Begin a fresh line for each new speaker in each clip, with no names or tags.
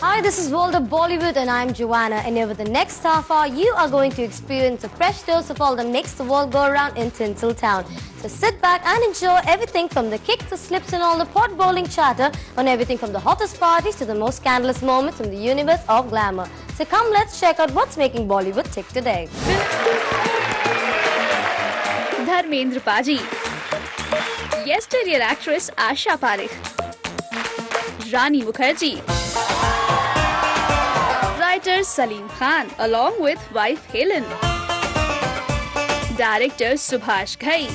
Hi, this is World of Bollywood and I'm Joanna, and over the next half hour you are going to experience a fresh dose of all that makes the world go around in Tinseltown. So sit back and enjoy everything from the kicks, the slips and all the pot bowling chatter on everything from the hottest parties to the most scandalous moments in the universe of glamour. So come, let's check out what's making Bollywood tick today.
Dharmendra Paji, yesteryear actress Asha Parekh, Rani Mukherjee, writer Salim Khan along with wife Helen, director Subhash Ghai,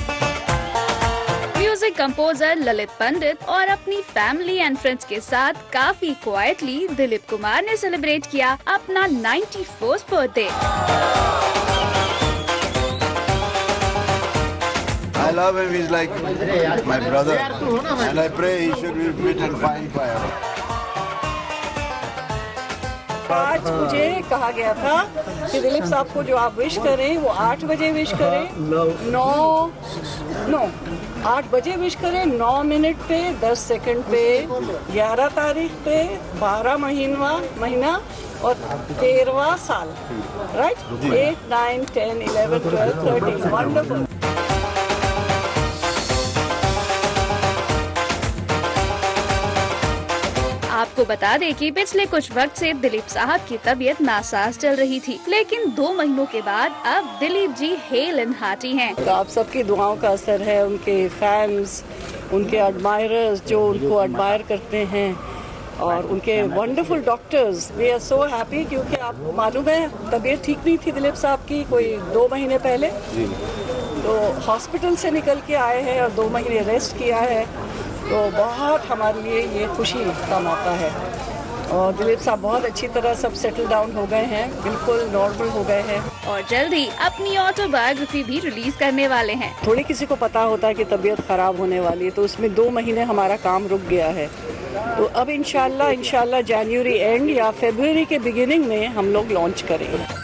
music composer Lalit Pandit और अपनी family and friends के साथ काफी quietly Dilip Kumar ने celebrate किया अपना 91st birthday.
I love him. He's like my brother, and I pray he should be fit and fine forever.
आज मुझे कहा गया था कि दिलीप साहब को जो आप विश करें वो 8 बजे विश करें, 8 बजे विश करें, 9 मिनट पे, 10 सेकंड पे, 11 तारीख पे, 12 महीना और 13वां साल, राइट? 8, 9, 10, 11, 12, 13, वंडरफुल।
आपको बता दें कि पिछले कुछ वक्त से दिलीप साहब की तबीयत नासाज चल रही थी, लेकिन 2 महीनों के बाद अब Dilip ji hello and hearty हैं।
तो आप सबकी दुआओं का असर है, उनके फैंस, उनके एडमायरर्स जो उनको एडमायर करते हैं और उनके wonderful doctors. We are so happy क्योंकि आपको मालूम है तबीयत ठीक नहीं थी दिलीप साहब की कोई 2 महीने पहले, तो हॉस्पिटल से निकल के आए हैं और 2 महीने रेस्ट किया है, तो बहुत हमारे लिए ये खुशी का मौका है। और दिलीप साहब बहुत अच्छी तरह सब सेटल डाउन हो गए हैं, बिल्कुल नॉर्मल हो गए हैं
और जल्द ही अपनी ऑटोबायोग्राफी भी रिलीज करने वाले हैं।
थोड़ी किसी को पता होता है कि तबीयत खराब होने वाली है, तो उसमें 2 महीने हमारा काम रुक गया है। तो अब इंशाल्लाह जनवरी एंड या फरवरी के बिगिनिंग में हम लोग लॉन्च करेंगे।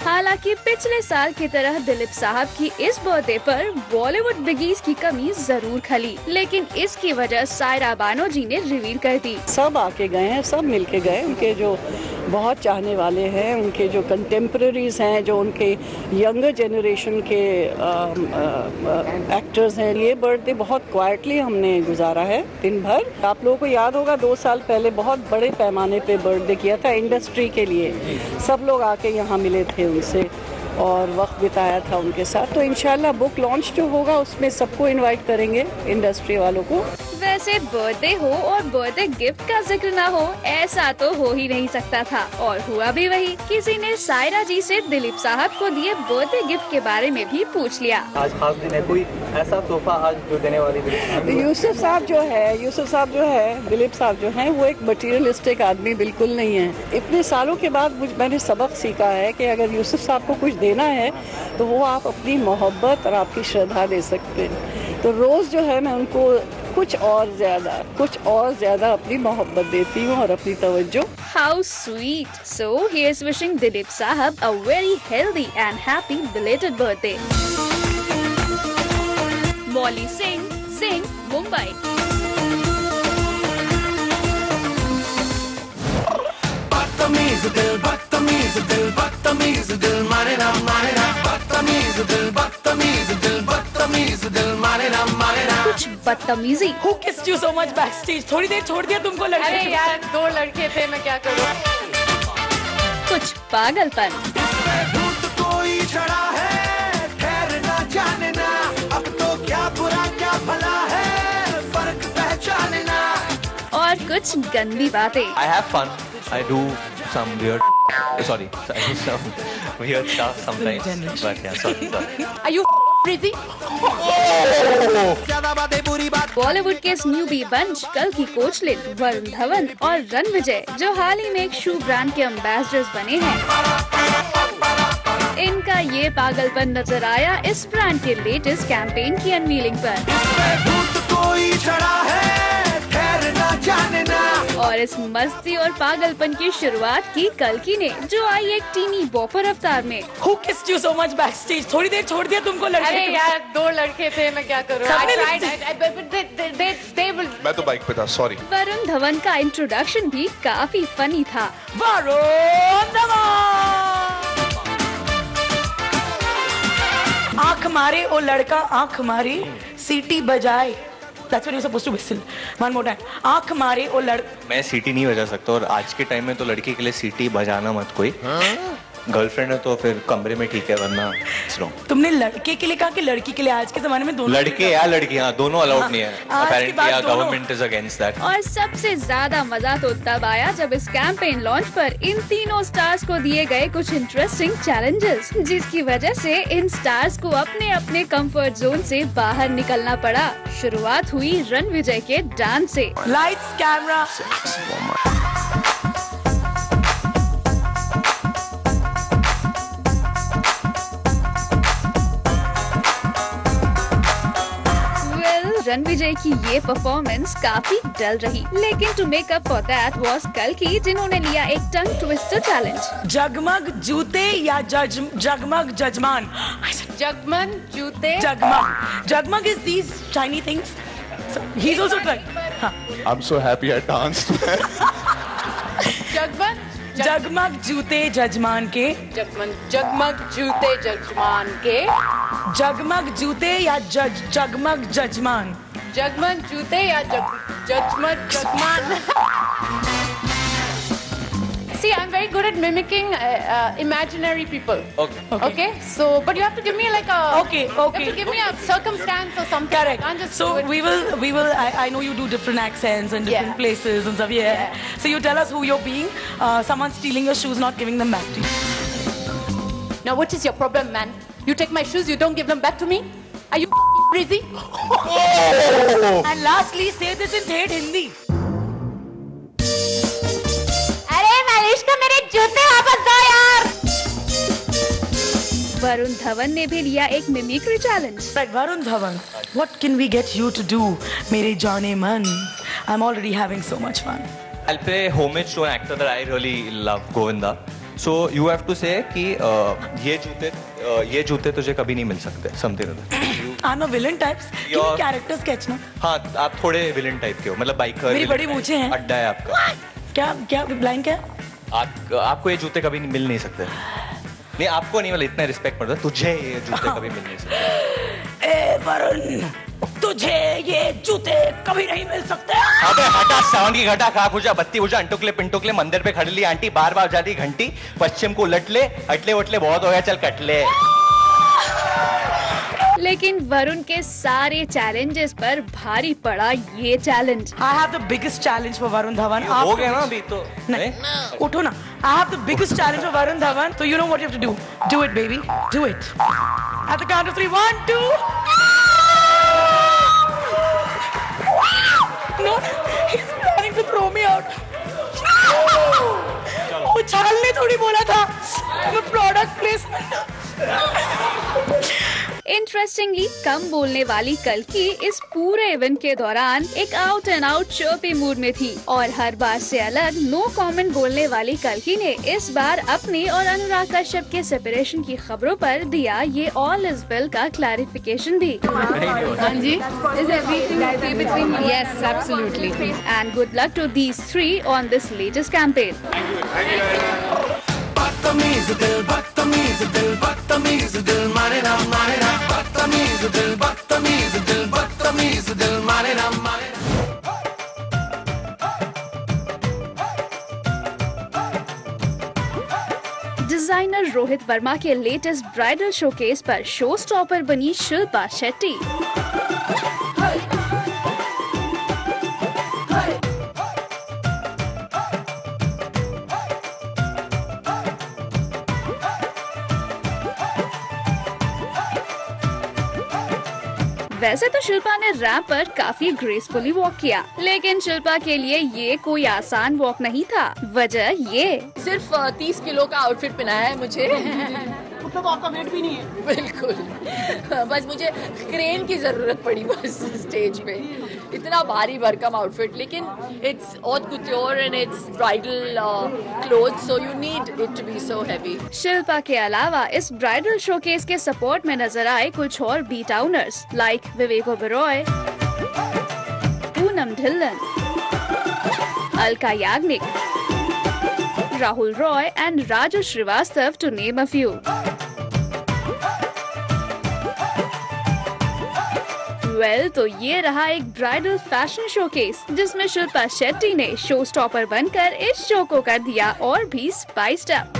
हालांकि पिछले साल की तरह दिलीप साहब की इस बर्थडे पर बॉलीवुड बिगीज की कमी जरूर खली, लेकिन इसकी वजह सायरा बानो जी ने रिवील कर दी।
सब आके गए हैं, सब मिल के गए, उनके जो बहुत चाहने वाले हैं, उनके जो कंटेम्प्रेरीज हैं, जो उनके यंगर जनरेशन के एक्टर्स हैं। ये बर्थडे बहुत क्वाइटली हमने गुजारा है दिन भर। आप लोगों को याद होगा 2 साल पहले बहुत बड़े पैमाने पे बर्थडे किया था इंडस्ट्री के लिए, सब लोग आके यहाँ मिले थे उनसे और वक्त बिताया था उनके साथ। तो इंशाल्लाह बुक लॉन्च जो होगा उसमें सबको इनवाइट करेंगे, इंडस्ट्री वालों को।
वैसे बर्थडे हो और बर्थडे गिफ्ट का जिक्र ना हो, ऐसा तो हो ही नहीं सकता था, और हुआ भी वही। किसी ने सायरा जी से दिलीप साहब को दिए बर्थडे गिफ्ट के बारे में भी पूछ लिया।
आज खास दिन है, कोई ऐसा तोहफा आज जो देने वाली
यूसुफ साहब जो है दिलीप साहब जो हैं, वो एक मटीरियलिस्टिक आदमी बिल्कुल नहीं है। इतने सालों के बाद मैंने सबक सीखा है कि अगर यूसुफ साहब को कुछ देना है तो वो आप अपनी मोहब्बत और आपकी श्रद्धा दे सकते हैं। तो रोज जो है मैं उनको कुछ और ज्यादा अपनी मोहब्बत देती हूँ और अपनी तवज्जो।
How sweet! So he is wishing Dilip Sahab a very healthy and happy belated birthday. Molly Singh, Mumbai.
बदतमीज दिल मारे ना
कुछ बदतमीजी।
Who kissed you so much backstage? थोड़ी देर छोड़ दिया तुमको लड़के।
अरे यार 2 लड़के थे, मैं क्या करूँ।
कुछ पागलपन।
भूत कोई चढ़ा है, ठहर ना जाने ना, अब तो क्या बुरा क्या भला है, फर्क पहचाने ना।
और कुछ गंदी बातें।
I have fun. I do some weird stuff sometimes. But yeah, sorry.
Are you crazy?
Bollywood के न्यूबी बंच कल की कोचलिन वरुण धवन और रणविजय, जो हाल ही में एक शू ब्रांड के एम्बेसडर्स बने हैं, इनका ये पागलपन नजर आया इस ब्रांड के लेटेस्ट कैंपेन की अनवीलिंग पर।
भूत कोई चढ़ा है, ठहर ना जाने ना,
और इस मस्ती और पागलपन की शुरुआत की कल्कि ने, जो आई एक टीनी बॉपर अवतार में।
Who kissed you so much backstage? थोड़ी देर छोड़ दिया तुमको लड़के।
अरे यार 2 लड़के थे, मैं क्या करूँ?
मैं तो बाइक पे था, सॉरी।
वरुण धवन का इंट्रोडक्शन भी काफी फनी था।
वरुण धवन आंख मारे ओ लड़का, आंख मारे सीटी बजाए। That's what you're supposed to whistle. One more time. आंख मारे ओ
मैं सीटी नहीं बजा सकता, और आज के टाइम में तो लड़की के लिए सीटी बजाना मत कोई। गर्लफ्रेंड है तो फिर कमरे में ठीक है, वरना
तुमने लड़के के लिए कहा कि लड़की के लिए? आज के जमाने में दोनों
लड़के या लड़कियां दोनों अलाउड नहीं है। Apparently government is against that.
और सबसे ज्यादा मजा तो तब आया जब इस कैंपेन लॉन्च पर इन तीनों स्टार्स को दिए गए कुछ इंटरेस्टिंग चैलेंजेस, जिसकी वजह से इन स्टार्स को अपने अपने कंफर्ट जोन से बाहर निकलना पड़ा। शुरुआत हुई रणविजय के डांस से।
Lights camera.
रणविजय की ये परफॉर्मेंस काफी डल रही, लेकिन to make up for that was कल्कि, जिन्होंने लिया एक टंग ट्विस्टर चैलेंज।
जगमग जूते या जगमग जजमान?
जगमग जूते।
Jagmag is these shiny things. So he's also trying.
I'm so happy I danced.
जगमग जूते जजमान के।
जगमग जूते जजमान के।
जगमग जूते या जगमग जजमान?
जगमग जूते या जगमग जजमान। See, I'm very good at mimicking imaginary people. Okay. So, but you have to give me like a.
Okay.
You have to give me a circumstance or something.
Correct.
I can't just
so
do it.
we will. I know you do different accents and different places and stuff. Yeah. So you tell us who you're being. Someone stealing your shoes, not giving them back to you.
Now, what is your problem, man? You take my shoes, you don't give them back to me? Are you crazy?
And lastly, say this in Thed Hindi.
मेरे जूते वापस दो यार।
वरुण धवन ने भी लिया एक mimicry challenge.
Varun Dhawan, what can we get you to do, मेरे जाने मन? I'm already having so much fun.
I'll pay homage to an actor that I really love, Govinda. So you have to say कि ये जूते तुझे कभी नहीं मिल सकते, something like that.
I'm a villain types. Give me character sketch ना?
हाँ, आप थोड़े विलेन टाइप के हो, मतलब बाइकर।
मेरी बड़ी मूछें हैं।
अड्डा है आपका।
क्या लाइन क्या?
आपको ये जूते कभी मिल नहीं सकते। नहीं, आपको नहीं, मतलब इतना रिस्पेक्ट पड़ता, तुझे ये जूते कभी मिल नहीं सकते।
ए वरुण, तुझे ये जूते कभी नहीं मिल सकते।
अबे हटा, साउंड की घटा, खा खुजा, बत्ती बुझा, अंटुकले पिंटुकले, मंदिर पे खड़ी ली आंटी, बार बार जाती घंटी, पश्चिम को उलट ले, अटले वटले बहुत हो गया, चल कट ले।
लेकिन वरुण के सारे चैलेंजेस पर भारी पड़ा ये challenge.
I have the biggest challenge for Varun Dhawan.
हो गया ना अभी तो।
नहीं, उठो ना। I have the biggest challenge for Varun Dhawan. So you know what you have to do. Do it, baby. Do it. At the count of 3, 1, 2. No, he's planning to throw me out. उछालने थोड़ी बोला था, मैं product placement.
Interestingly कम बोलने वाली कल्कि इस पूरे event के दौरान एक out and out chirpy mood में थी, और हर बार से अलग नो कमेंट बोलने वाली कल्कि ने इस बार अपनी और अनुराग कश्यप के सेपरेशन की खबरों पर दिया ये ऑल इज वेल का क्लैरिफिकेशन भी।
हाँ जी। Is everything okay between you? Yes, absolutely.
And good luck to these three on this latest campaign.
बदतमीज दिल बदतमीज दिल बदतमीज दिल माने ना बदतमीज दिल बदतमीज दिल बदतमीज दिल माने ना
डिजाइनर रोहित वर्मा के लेटेस्ट ब्राइडल शोकेस पर शो स्टॉपर बनी शिल्पा शेट्टी। वैसे तो शिल्पा ने रैंप पर काफी ग्रेसफुली वॉक किया, लेकिन शिल्पा के लिए ये कोई आसान वॉक नहीं था। वजह ये
सिर्फ 30 किलो का आउटफिट पहनाया है मुझे।
मतलब आपका वेट भी नहीं है।
बिल्कुल, बस मुझे क्रेन की जरूरत पड़ी बस स्टेज पे।
इतना भारी भरकम आउटफिट, लेकिन it's haute couture and it's bridal clothes, so you need it to be so heavy.
Shilpa के अलावा इस ब्राइडल शोकेस के सपोर्ट में नजर आए कुछ और B towners like Vivek Oberoi, Poonam Dhillon, Alka Yagnik, Rahul Roy and Raju Srivastava to name a few. तो ये रहा एक ब्राइडल फैशन शोकेस जिसमें शिल्पा शेट्टी ने शो स्टॉपर बनकर इस शो को कर दिया और भी spiced up.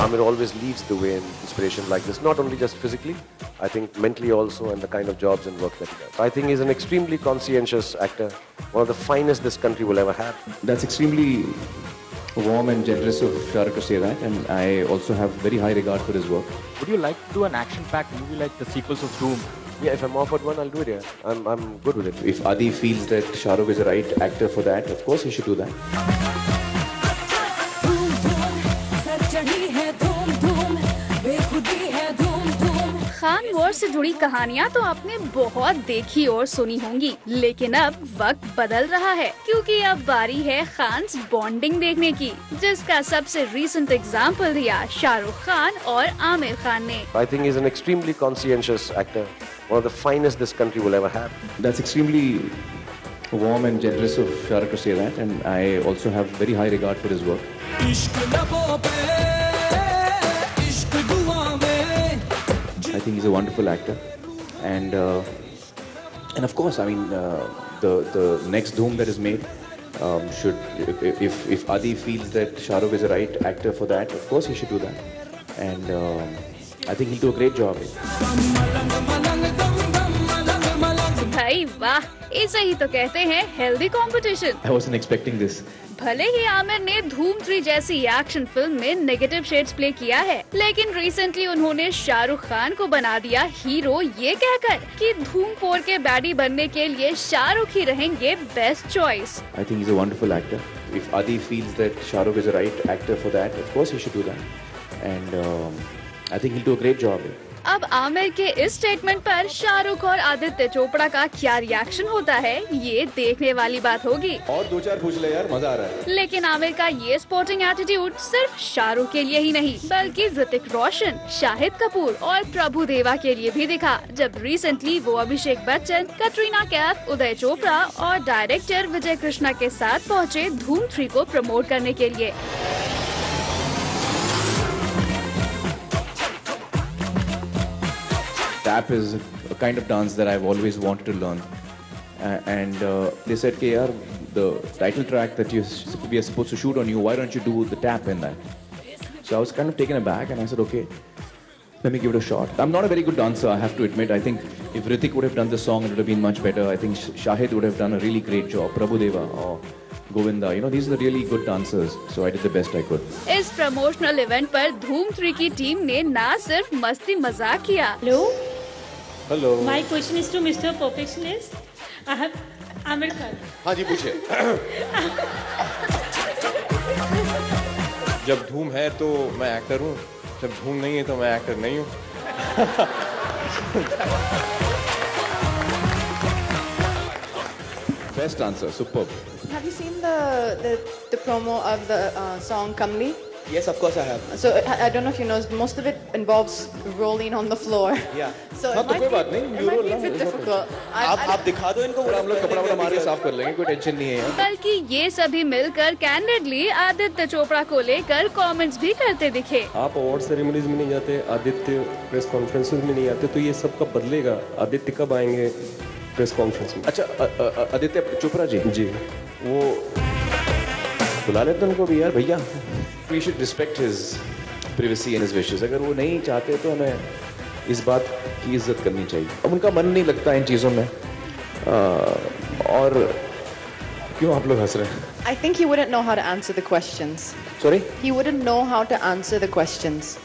Amir always leads the way in inspiration like this, not only just physically, I think mentally also, and the kind of jobs and work that he does. I think he's an extremely conscientious actor, one of the finest this country will ever have.
That's extremely warm and generous of Shah Rukh to say that, and I also have very high regard for his work.
Would you like to do an action-packed movie like the sequels of Dhoom?
Yeah, if I'm offered one, I'll do it, yeah. I'm good with it.
If Adi feels that Shah Rukh is the right actor for that, of course he should do that.
Khan war से जुड़ी कहानियां तो आपने बहुत देखी और सुनी होंगी, लेकिन अब वक्त बदल रहा है क्योंकि अब बारी है खान्स बॉन्डिंग देखने की, जिसका सबसे रीसेंट एग्जाम्पल दिया शाहरुख खान और आमिर खान ने।
I think he's an extremely conscientious actor, one of the finest this country will ever have.
That's extremely warm and generous of Shah Rukh to say that, and I also have very high regard for his work. I think he's a wonderful actor, and of course, I mean, the next Dhoom that is made should, if Adi feels that Shah Rukh is the right actor for that, of course he should do that, and I think he'll do a great job.
भाई वाह, इसे ही तो कहते हैं healthy competition.
I wasn't expecting this.
भले ही आमिर ने धूम 3 जैसी एक्शन फिल्म में नेगेटिव शेड्स प्ले किया है, लेकिन रिसेंटली उन्होंने शाहरुख खान को बना दिया हीरो ये कहकर कि धूम 4 के बैडी बनने के लिए शाहरुख ही रहेंगे best choice.
I think he's a wonderful actor. If Adi feels that Shah Rukh is the right actor for that, of course he should do that, and I think he'll do a great job.
अब आमिर के इस statement पर शाहरुख और आदित्य चोपड़ा का क्या reaction होता है, ये देखने वाली बात होगी।
और 2-4 पूछ ले यार, मजा आ रहा है।
लेकिन आमिर का ये स्पोर्टिंग एटीट्यूड सिर्फ शाहरुख के लिए ही नहीं, बल्कि ऋतिक रोशन, शाहिद कपूर और प्रभु देवा के लिए भी दिखा, जब रिसेंटली वो अभिषेक बच्चन, कटरीना कैफ, उदय चोपड़ा और डायरेक्टर विजय कृष्णा के साथ पहुँचे धूम 3 को प्रमोट करने के लिए।
Tap is a kind of dance that I've always wanted to learn, and they said, "K, yaar, the title track that we are supposed to shoot on you, why don't you do the tap in that?" So I was kind of taken aback, and I said, "Okay, let me give it a shot." I'm not a very good dancer, I have to admit. I think if Hrithik would have done the song, it would have been much better. I think Shahid would have done a really great job. Prabhudeva or Govinda, you know, these are the really good dancers. So I did the best I could.
इस promotional event पर धूम 3 की team ने ना सिर्फ मस्ती मजाक किया।
Hello. My question is to Mr. Perfectionist. I have Amir Khan.
हाँ जी पूछिए। जब धूम है तो मैं एक्टर हूँ, जब धूम नहीं है तो मैं एक्टर नहीं हूँ।
Best answer, superb.
Have you seen the promo of the song Kamli?
Yes, of course I have.
So I don't know if you know, most of it involves rolling on the floor.
Yeah.
So it might be a bit difficult.
आप दिखा दो इनको,
हम लोग कपड़ा मार के साफ कर लेंगे, कोई टेंशन नहीं है।
बल्कि ये सभी मिलकर कैंडिडली आदित्य चोपड़ा को लेकर कमेंट्स भी करते दिखे।
आप अवार्ड सेरेमनीज में नहीं जाते, आदित्य प्रेस कॉन्फ्रेंसेस में नहीं आते, तो ये सब कब बदलेगा? आदित्य कब आएंगे प्रेस कॉन्फ्रेंस में?
अच्छा, आदित्य चोपड़ा जी वो बुला लेते उनको भी यार भैया। We should respect his privacy and his wishes. अगर वो नहीं चाहते तो हमें इस बात की इज्जत करनी चाहिए। अब उनका मन नहीं लगता इन चीज़ों में, और क्यों आप लोग हंस रहे हैं?
I think he wouldn't know how to answer the questions.
Sorry?
He wouldn't know how to answer the questions.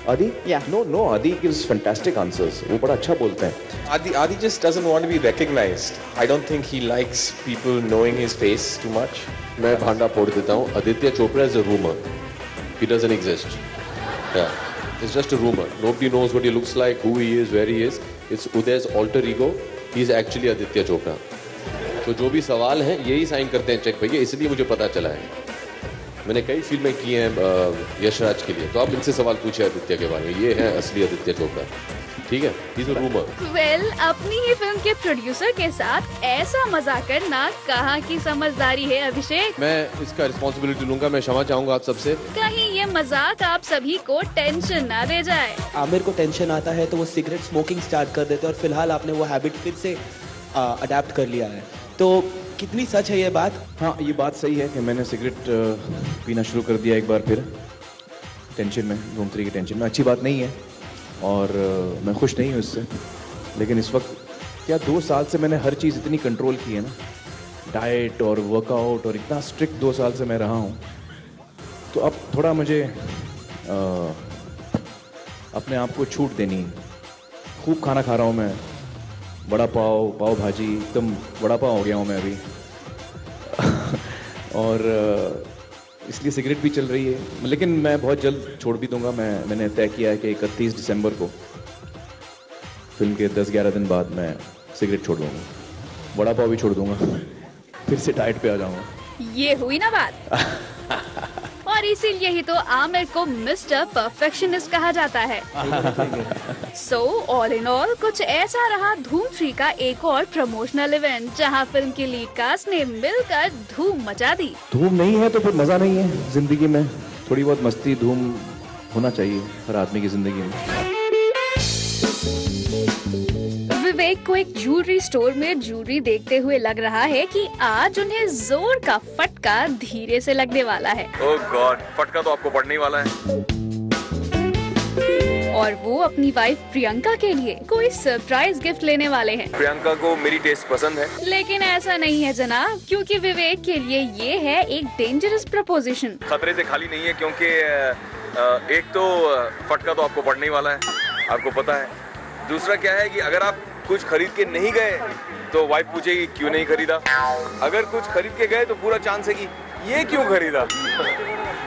Adi?
Yeah.
No, Adi gives fantastic answers. वो बड़ा अच्छा बोलते हैं।
Adi just doesn't want to be recognized. I don't think he likes people knowing his face too much.
मैं भांडा फोड़ देता हूँ, Aditya Chopra is a rumor. He doesn't exist. Yeah.
It's just a rumor. Nobody knows what he looks like, who he is, where he is. It's Uday's alter ego. He is actually Aditya Chopra. तो जो भी सवाल हैं यही sign करते हैं check भैया, इसलिए मुझे पता चला है। मैंने कई फिल्में की हैं यशराज के लिए, तो आप इनसे सवाल पूछे आदित्य के बारे में। ये है असली आदित्य चोपड़ा, ठीक है? He's a rumor.
Well, अपनी ही फिल्म के प्रोड्यूसर के साथ ऐसा मजाक करना कहाँ की समझदारी है अभिषेक?
मैं इसका रिस्पॉन्सिबिलिटी लूंगा, मैं क्षमा चाहूंगा आप सबसे।
कहीं ये मजाक आप सभी को टेंशन ना दे जाए।
आमिर को टेंशन आता है तो वो सिगरेट स्मोकिंग स्टार्ट कर देते हैं, और फिलहाल आपने वो हैबिट फिर से अडेप्ट कर लिया है, तो कितनी सच है ये बात?
हाँ, ये बात सही है कि मैंने सिगरेट पीना शुरू कर दिया एक बार फिर, टेंशन में, धूमतरी की टेंशन में। अच्छी बात नहीं है और मैं खुश नहीं हूँ इससे, लेकिन इस वक्त क्या 2 साल से मैंने हर चीज़ इतनी कंट्रोल की है ना, डाइट और वर्कआउट, और इतना स्ट्रिक्ट 2 साल से मैं रहा हूँ, तो अब थोड़ा मुझे अपने आप को छूट देनी है। खूब खाना खा रहा हूँ मैं, बड़ा पाव, पाव भाजी, एकदम बड़ा पाव हो गया हूँ मैं अभी और इसलिए सिगरेट भी चल रही है, लेकिन मैं बहुत जल्द छोड़ भी दूंगा। मैंने तय किया है कि 31 दिसंबर को फिल्म के 10-11 दिन बाद मैं सिगरेट छोड़ दूंगा, बड़ा पाव भी छोड़ दूंगा, फिर से डाइट पे आ जाऊंगा।
ये हुई ना बात। और इसीलिए ही तो आमिर को मिस्टर परफेक्शनिस्ट कहा जाता है। सो ऑल इन ऑल कुछ ऐसा रहा धूम 3 का एक और प्रमोशनल इवेंट, जहां फिल्म की लीड कास्ट ने मिलकर धूम मचा दी।
धूम नहीं है तो फिर मजा नहीं है जिंदगी में। थोड़ी बहुत मस्ती, धूम होना चाहिए हर आदमी की जिंदगी में।
विवेक को एक ज्वेलरी स्टोर में ज्वेलरी देखते हुए लग रहा है कि आज उन्हें जोर का फटका धीरे से लगने वाला है।
ओह गॉड, फटका तो आपको पड़ने ही वाला है।
और वो अपनी वाइफ प्रियंका के लिए कोई सरप्राइज गिफ्ट लेने वाले हैं।
प्रियंका को मेरी टेस्ट पसंद है,
लेकिन ऐसा नहीं है जनाब, क्योंकि विवेक के लिए ये है एक डेंजरस प्रपोजिशन।
खतरे से खाली नहीं है, क्योंकि एक तो फटका तो आपको पड़ने ही वाला है, आपको पता है। दूसरा क्या है कि अगर आप कुछ खरीद के नहीं गए तो वाइफ पूछेगी क्यों नहीं खरीदा। अगर कुछ खरीद के गए तो पूरा चांस है कि ये क्यों खरीदा।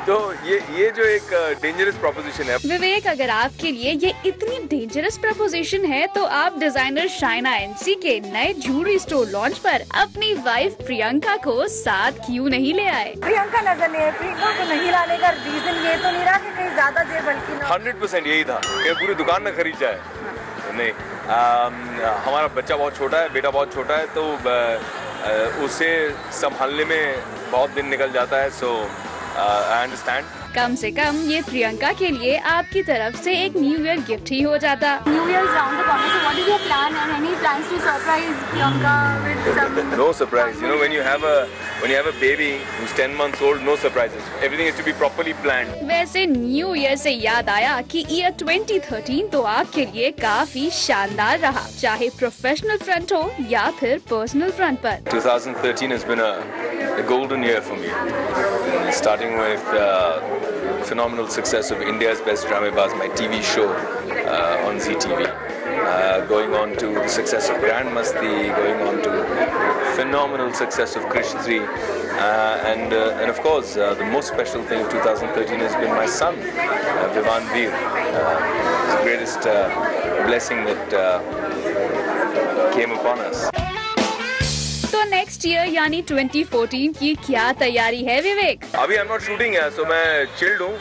तो ये जो एक डेंजरस प्रपोजिशन है।
विवेक, अगर आपके लिए ये इतनी डेंजरस प्रपोजिशन है तो आप डिजाइनर शाइना एनसी के नए ज्वेलरी स्टोर लॉन्च पर अपनी वाइफ प्रियंका को साथ क्यों नहीं ले आए?
प्रियंका नजर नहीं है, प्रियंका को नहीं लाने का रीजन ये तो नहीं रहा कि कहीं ज्यादा जेब हल्की ना।
100% यही था कि पूरी दुकान में खरीद जाए। नहीं, हमारा बच्चा बहुत छोटा है, बेटा बहुत छोटा है, तो उसे संभालने में बहुत दिन निकल जाता है। सो आई अंडरस्टैंड।
कम से कम ये प्रियंका के लिए आपकी तरफ से एक न्यू ईयर गिफ्ट ही हो जाता।
New year round the corner, so what is your plan and any plans to surprise Priyanka with some?
No surprise. You know, when you have a baby who's 10 months old, no surprises. Everything is to be properly planned.
वैसे new year से याद आया कि year 2013 तो आपके लिए काफी शानदार रहा, चाहे प्रोफेशनल फ्रंट हो या फिर पर्सनल फ्रंट पर।
2013 has been a golden year for me. Starting with phenomenal success of India's Best Dramebaz, my TV show on ZTV. Going on to the success of Grand Masti, going on to phenomenal success of Krish 3, and of course the most special thing of 2013 has been my son, Vivan Veer. It's the greatest blessing that came upon us.
तो next year यानी 2014 की क्या तैयारी है विवेक?
अभी I'm not shooting है, so मैं chilled हूँ।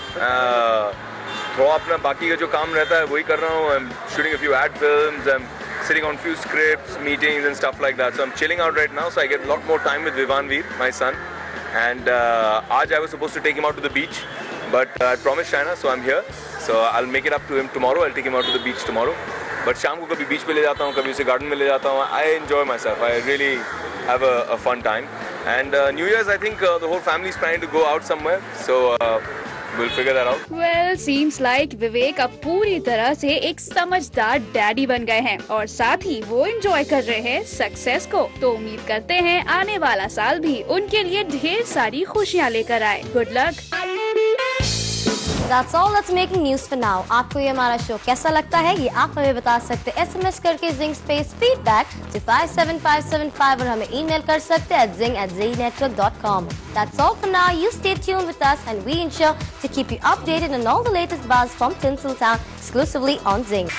थोड़ा अपना बाकी का जो काम रहता है वही कर रहा हूँ। I'm shooting a few ad films, I'm sitting on few scripts, meetings and stuff like that. So I'm chilling out right now, so I get a lot more time with Vivan Veer, my son. And आज I was supposed to take him out to the beach, but I promised Shaina, so I'm here. So I'll make it up to him tomorrow. I'll take him out to the beach tomorrow. But शाम को कभी बीच पे ले जाता हूँ, कभी उसे garden में ले जाता हूँ. I enjoy myself. I really have a fun time. And New Year's, I think the whole family is planning to go out somewhere. So we'll figure that out.
Well, seems like विवेक अब पूरी तरह से एक समझदार daddy बन गए हैं और साथ ही वो एंजॉय कर रहे हैं सक्सेस को। तो उम्मीद करते हैं आने वाला साल भी उनके लिए ढेर सारी खुशियाँ लेकर आए। Good luck.
That's all that's making news for now. आपको ये हमारा शो कैसा लगता है ये आप हमें बता सकते हैं SMS करके Zing Space Feedback to 57575 और हमें email कर सकते हैं at zing@zinetwork.com. That's all for now. You stay tuned with us and we ensure to keep you updated on all the latest buzz from Tinseltown exclusively on Zing.